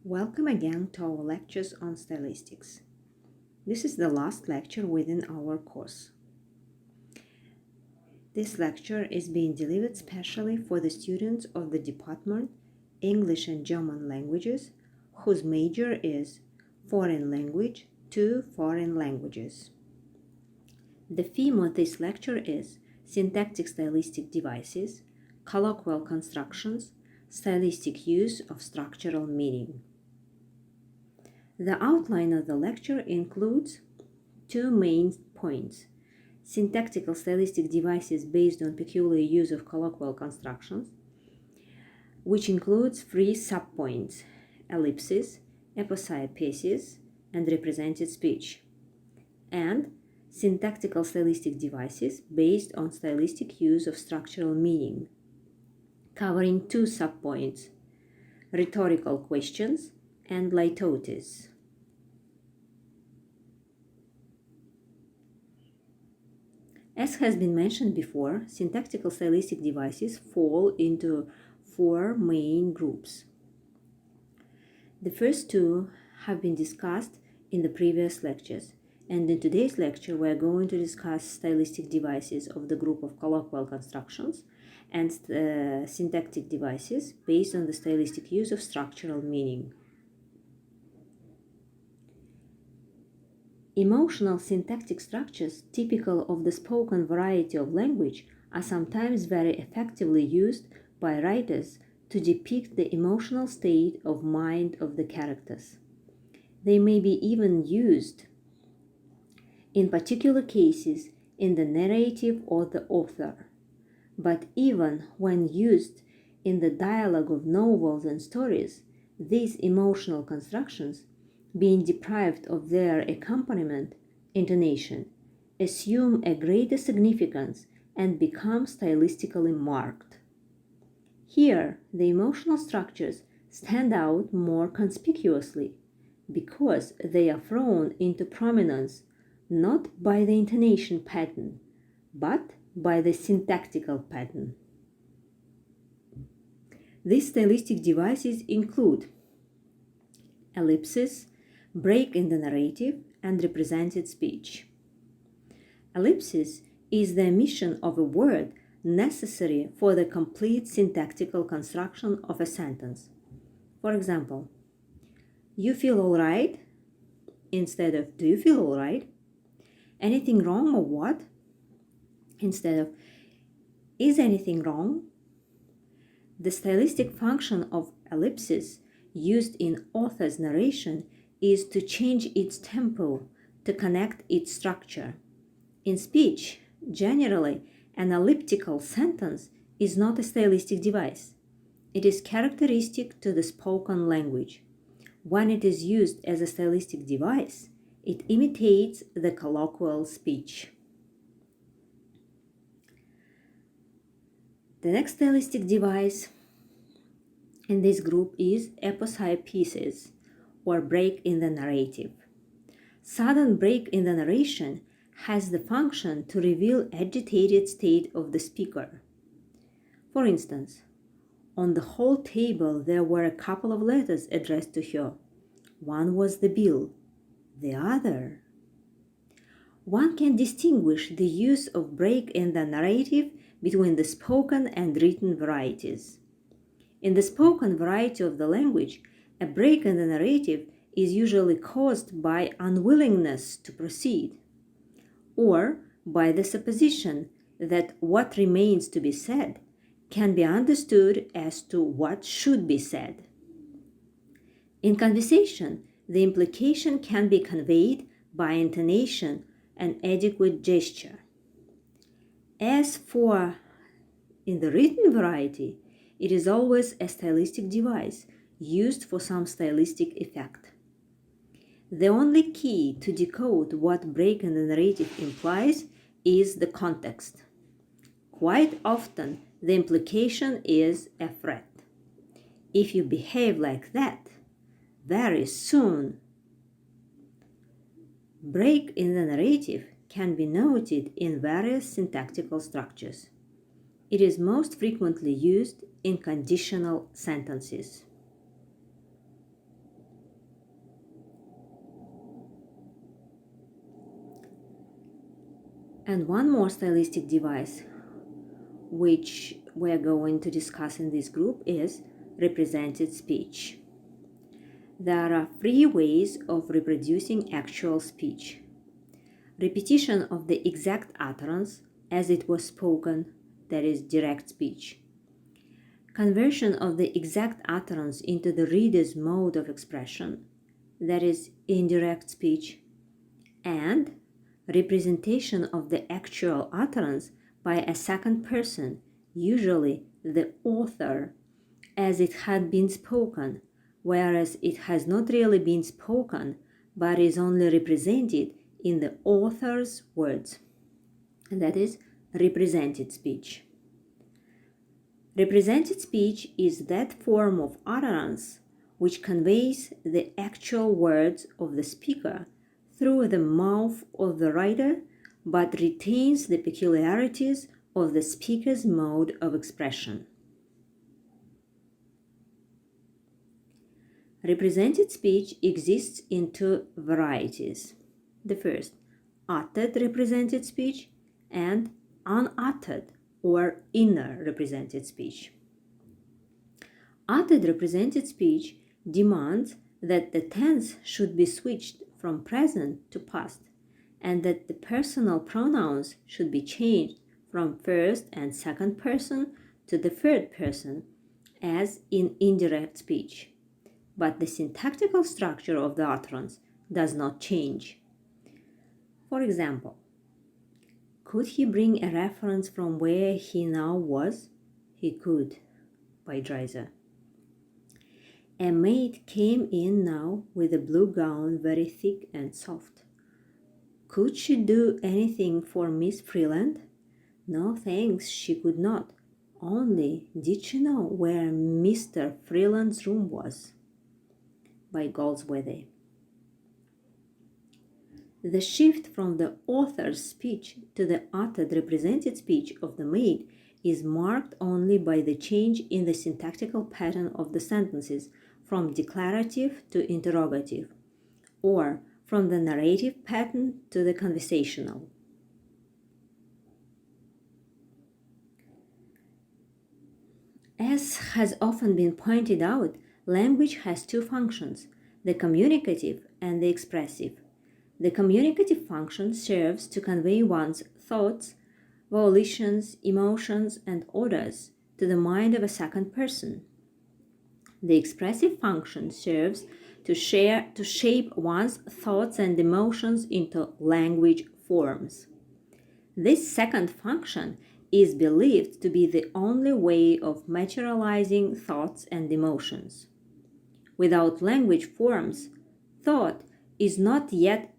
Welcome again to our lectures on stylistics. This is the last lecture within our course. This lecture is being delivered specially for the students of the Department English and German Languages whose major is Foreign Language to Foreign Languages. The theme of this lecture is Syntactic Stylistic Devices, Colloquial Constructions, Stylistic Use of Structural Meaning. The outline of the lecture includes two main points: syntactical stylistic devices based on peculiar use of colloquial constructions, which includes three subpoints: ellipsis, APOSIOPESIS, and represented speech, and syntactical stylistic devices based on stylistic use of structural meaning, covering two subpoints: rhetorical questions and LITOTES. As has been mentioned before, syntactical stylistic devices fall into four main groups. The first two have been discussed in the previous lectures, and in today's lecture we are going to discuss stylistic devices of the group of colloquial constructions and syntactic devices based on the stylistic use of structural meaning. Emotional syntactic structures typical of the spoken variety of language are sometimes very effectively used by writers to depict the emotional state of mind of the characters. They may be even used in particular cases in the narrative or the author, but even when used in the dialogue of novels and stories, these emotional constructions, being deprived of their accompaniment, intonation, assume a greater significance and become stylistically marked. Here, the emotional structures stand out more conspicuously because they are thrown into prominence not by the intonation pattern, but by the syntactical pattern. These stylistic devices include ellipsis, break in the narrative, and represented speech. Ellipsis is the omission of a word necessary for the complete syntactical construction of a sentence. For example, you feel all right instead of do you feel all right? Anything wrong or what? Instead of is anything wrong? The stylistic function of ellipsis used in author's narration is to change its tempo to connect its structure. In speech, generally, an elliptical sentence is not a stylistic device. It is characteristic to the spoken language. When it is used as a stylistic device, it imitates the colloquial speech. The next stylistic device in this group is APOSIOPESIS, or break in the narrative. Sudden break in the narration has the function to reveal agitated state of the speaker. For instance, on the whole table there were a couple of letters addressed to her. One was the bill, the other. One can distinguish the use of break in the narrative between the spoken and written varieties. In the spoken variety of the language, a break in the narrative is usually caused by unwillingness to proceed, or by the supposition that what remains to be said can be understood as to what should be said. In conversation, the implication can be conveyed by intonation and adequate gesture. As for in the written variety, it is always a stylistic device used for some stylistic effect. The only key to decode what break in the narrative implies is the context. Quite often, the implication is a threat. If you behave like that, very soon. Break in the narrative can be noted in various syntactical structures. It is most frequently used in conditional sentences. And one more stylistic device which we're going to discuss in this group is represented speech. There are three ways of reproducing actual speech: repetition of the exact utterance as it was spoken, that is direct speech; conversion of the exact utterance into the reader's mode of expression, that is indirect speech; and representation of the actual utterance by a second person, usually the author, as it had been spoken, whereas it has not really been spoken, but is only represented in the author's words. And that is represented speech. Represented speech is that form of utterance which conveys the actual words of the speaker through the mouth of the writer, but retains the peculiarities of the speaker's mode of expression. Represented speech exists in two varieties. The first, uttered represented speech, and unuttered or inner represented speech. Uttered represented speech demands that the tense should be switched from present to past, and that the personal pronouns should be changed from first and second person to the third person, as in indirect speech. But the syntactical structure of the utterance does not change. For example, could he bring a reference from where he now was? He could, by Dreiser. A maid came in now with a blue gown very thick and soft. Could she do anything for Miss Freeland? No, thanks, she could not. Only, did she know where Mr. Freeland's room was? By Goldsworthy. The shift from the author's speech to the uttered represented speech of the maid is marked only by the change in the syntactical pattern of the sentences from declarative to interrogative, or from the narrative pattern to the conversational. As has often been pointed out, language has two functions, the communicative and the expressive. The communicative function serves to convey one's thoughts, volitions, emotions, and orders to the mind of a second person. The expressive function serves to shape one's thoughts and emotions into language forms. This second function is believed to be the only way of materializing thoughts and emotions. Without language forms, thought is not yet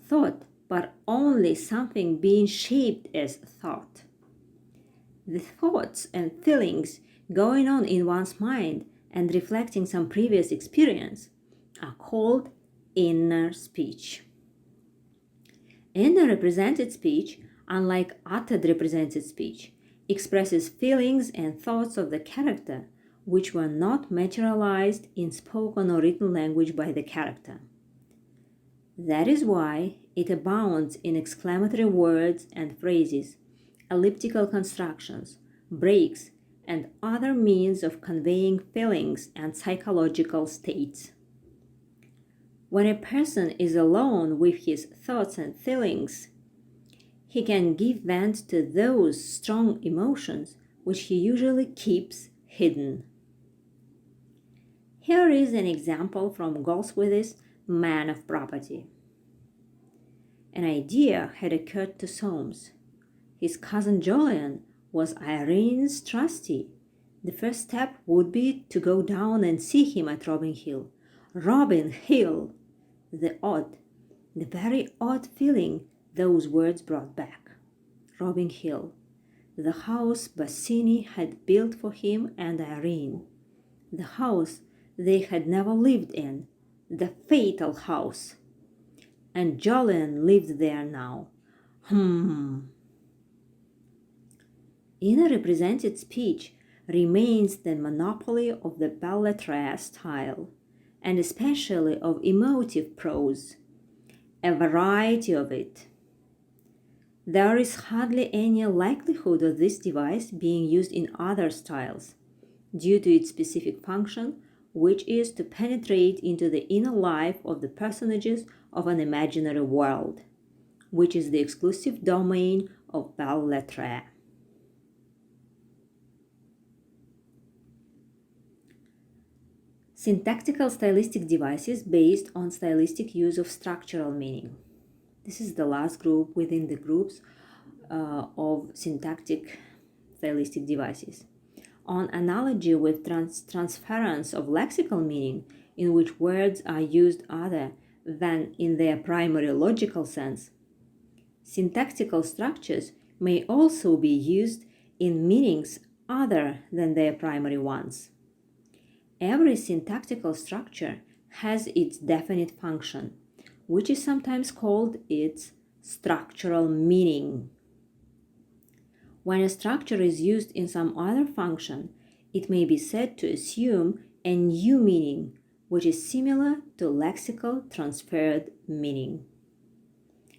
thought, but only something being shaped as thought. The thoughts and feelings going on in one's mind and reflecting some previous experience are called inner speech. Inner represented speech, unlike uttered represented speech, expresses feelings and thoughts of the character which were not materialized in spoken or written language by the character. That is why it abounds in exclamatory words and phrases, elliptical constructions, breaks, and other means of conveying feelings and psychological states. When a person is alone with his thoughts and feelings, he can give vent to those strong emotions which he usually keeps hidden. Here is an example from Goldsworthy's Man of Property. An idea had occurred to Soames. His cousin Jolyon was Irene's trustee. The first step would be to go down and see him at Robin Hill. Robin Hill! The very odd feeling those words brought back. Robin Hill, the house Bassini had built for him and Irene. The house they had never lived in, the fatal house. And Jolyon lived there now. Inner represented speech remains the monopoly of the belles lettres style, and especially of emotive prose, a variety of it. There is hardly any likelihood of this device being used in other styles, due to its specific function, which is to penetrate into the inner life of the personages of an imaginary world, which is the exclusive domain of belles lettres. Syntactical stylistic devices based on stylistic use of structural meaning. This is the last group within the groups of syntactic stylistic devices. On analogy with transference of lexical meaning, in which words are used other than in their primary logical sense, syntactical structures may also be used in meanings other than their primary ones. Every syntactical structure has its definite function, which is sometimes called its structural meaning. When a structure is used in some other function, it may be said to assume a new meaning, which is similar to lexical transferred meaning.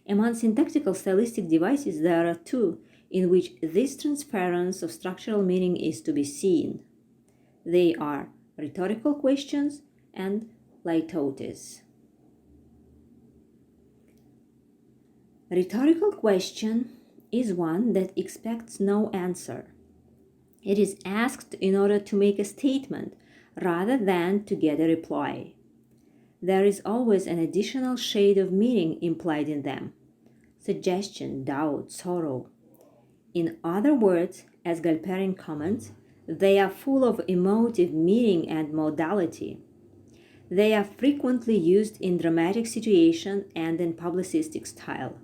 Among syntactical stylistic devices, there are two in which this transference of structural meaning is to be seen. They are rhetorical questions and LITOTES. Rhetorical question is one that expects no answer. It is asked in order to make a statement rather than to get a reply. There is always an additional shade of meaning implied in them: suggestion, doubt, sorrow. In other words, as Galperin comments, they are full of emotive meaning and modality. They are frequently used in dramatic situation and in publicistic style.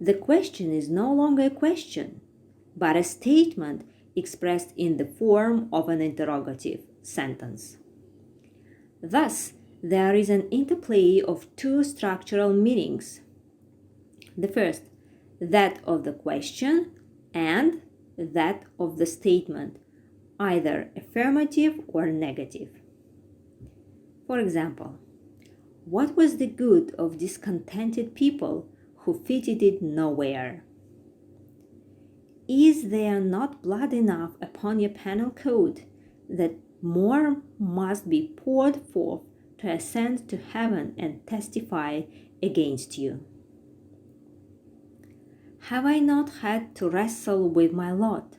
The question is no longer a question, but a statement expressed in the form of an interrogative sentence. Thus, there is an interplay of two structural meanings. The first, that of the question, and that of the statement, either affirmative or negative. For example, what was the good of discontented people who fitted it nowhere? Is there not blood enough upon your penal code that more must be poured forth to ascend to heaven and testify against you? Have I not had to wrestle with my lot?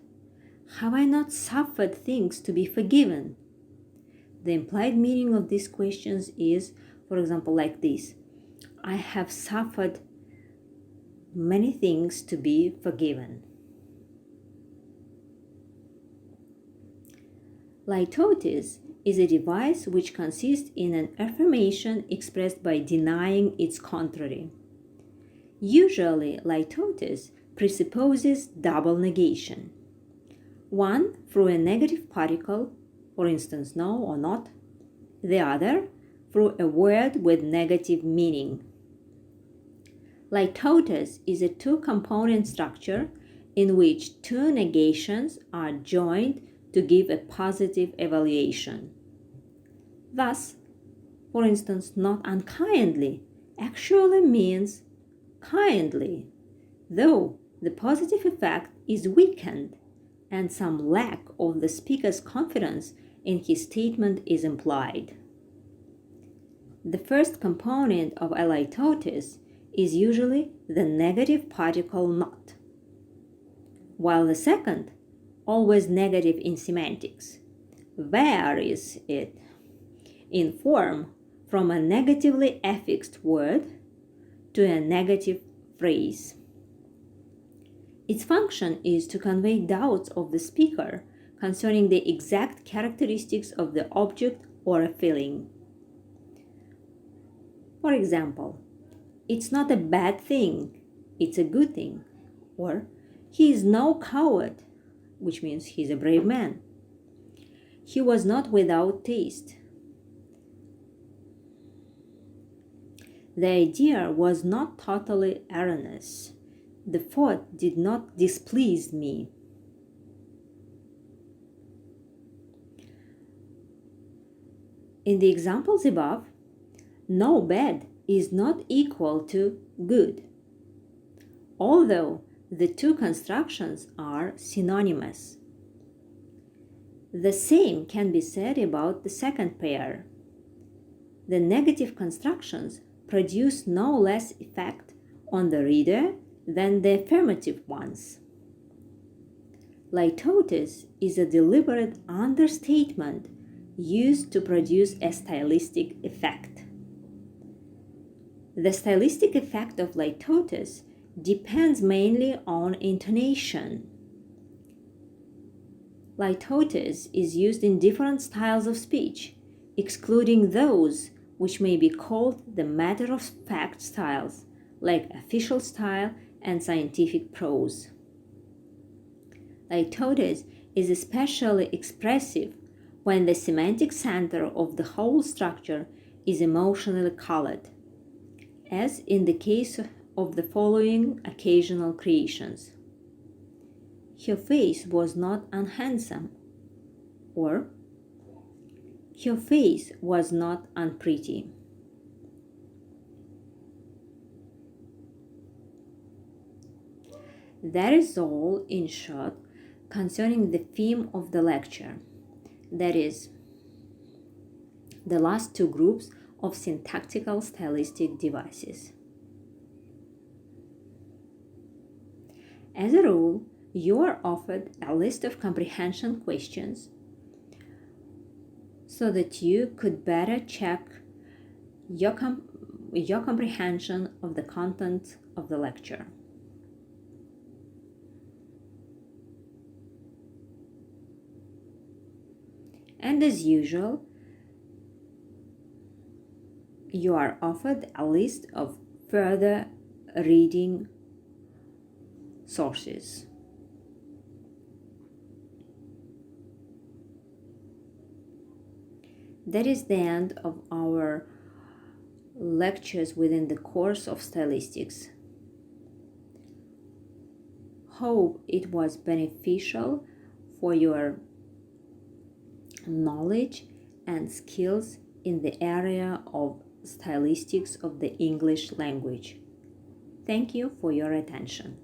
Have I not suffered things to be forgiven? The implied meaning of these questions is, for example, like this: I have suffered many things to be forgiven. LITOTES is a device which consists in an affirmation expressed by denying its contrary. Usually, LITOTES presupposes double negation. One through a negative particle, for instance, no or not. The other through a word with negative meaning. LITOTES is a two-component structure in which two negations are joined to give a positive evaluation. Thus, for instance, not unkindly actually means kindly, though the positive effect is weakened and some lack of the speaker's confidence in his statement is implied. The first component of a LITOTES is usually the negative particle not, while the second, always negative in semantics, varies it in form from a negatively affixed word to a negative phrase. Its function is to convey doubts of the speaker concerning the exact characteristics of the object or a feeling. For example, it's not a bad thing, it's a good thing. Or, he is no coward, which means he's a brave man. He was not without taste. The idea was not totally erroneous. The thought did not displease me. In the examples above, no bad is not equal to good. although the two constructions are synonymous. The same can be said about the second pair. The negative constructions produce no less effect on the reader than the affirmative ones. LITOTES is a deliberate understatement used to produce a stylistic effect. The stylistic effect of LITOTES depends mainly on intonation. LITOTES is used in different styles of speech, excluding those which may be called the matter-of-fact styles, like official style and scientific prose. LITOTES is especially expressive when the semantic center of the whole structure is emotionally colored, as in the case of the following occasional creations. Her face was not unhandsome, or her face was not unpretty. That is all, in short, concerning the theme of the lecture, that is, the last two groups of syntactical stylistic devices. As a rule, you are offered a list of comprehension questions so that you could better check your comprehension of the content of the lecture. And as usual, you are offered a list of further reading sources. That is the end of our lectures within the course of Stylistics. Hope it was beneficial for your knowledge and skills in the area of stylistics of the English language. Thank you for your attention.